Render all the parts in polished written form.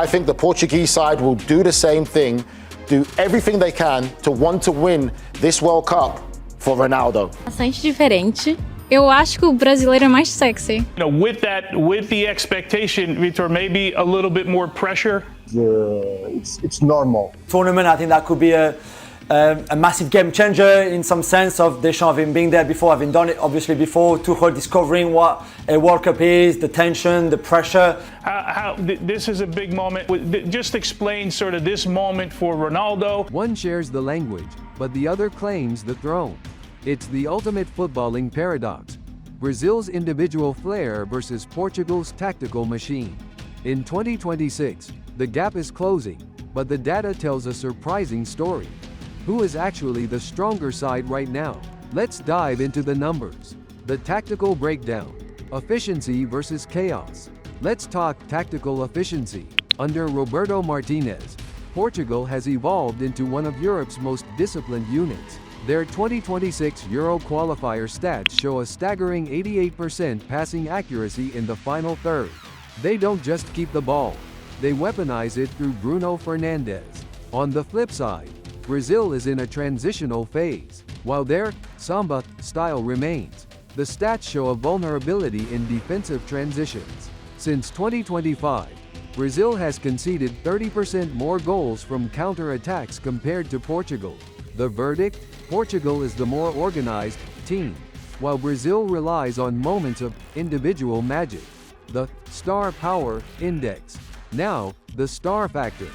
I think the Portuguese side will do the same thing, do everything they can to want to win this World Cup for Ronaldo. Bastante diferente. Eu acho que o brasileiro é mais sexy. With the expectation, Vitor, maybe a little bit more pressure. It's normal. Tournament, I think that could be a massive game changer in some sense of Deschamps having been there before, having done it obviously before, Tuchel discovering what a World Cup is, the tension, the pressure. This is a big moment. Just explain sort of this moment for Ronaldo. One shares the language, but the other claims the throne. It's the ultimate footballing paradox. Brazil's individual flair versus Portugal's tactical machine. In 2026, the gap is closing, but the data tells a surprising story. Who is actually the stronger side right now? Let's dive into the numbers. The tactical breakdown. Efficiency versus chaos. Let's talk tactical efficiency. Under Roberto Martinez, Portugal has evolved into one of Europe's most disciplined units. Their 2026 Euro qualifier stats show a staggering 88% passing accuracy in the final third. They don't just keep the ball, they weaponize it through Bruno Fernandes. On the flip side, Brazil is in a transitional phase. While their samba style remains, the stats show a vulnerability in defensive transitions. Since 2025, Brazil has conceded 30% more goals from counter-attacks compared to Portugal. The verdict? Portugal is the more organized team, while Brazil relies on moments of individual magic. The star power index. Now, the star factor.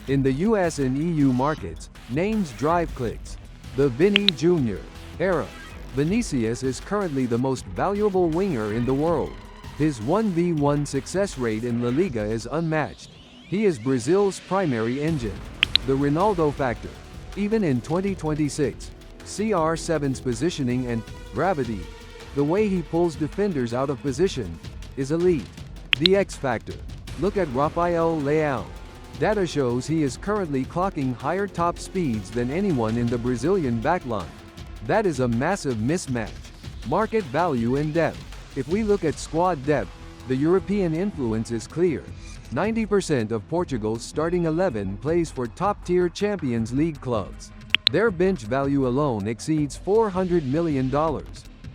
In the US and EU markets, names drive clicks. The Vini Jr. era. Vinicius is currently the most valuable winger in the world. His 1v1 success rate in La Liga is unmatched. He is Brazil's primary engine. The Ronaldo factor. Even in 2026, CR7's positioning and gravity, the way he pulls defenders out of position, is elite. The X factor. Look at Rafael Leão. Data shows he is currently clocking higher top speeds than anyone in the Brazilian backline. That is a massive mismatch. Market value and depth. If we look at squad depth, the European influence is clear. 90% of Portugal's starting 11 plays for top-tier Champions League clubs. Their bench value alone exceeds $400 million.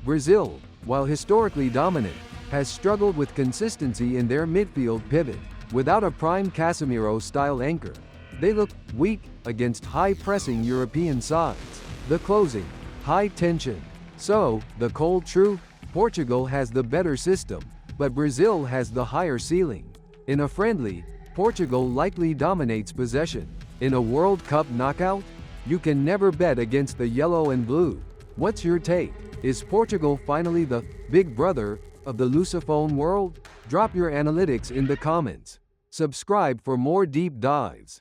Brazil, while historically dominant, has struggled with consistency in their midfield pivot. Without a prime Casemiro-style anchor, they look weak against high-pressing European sides. The closing, high tension. So, the cold truth? Portugal has the better system, but Brazil has the higher ceiling. In a friendly, Portugal likely dominates possession. In a World Cup knockout, you can never bet against the yellow and blue. What's your take? Is Portugal finally the big brother of the Lusophone world? Drop your analytics in the comments. Subscribe for more deep dives.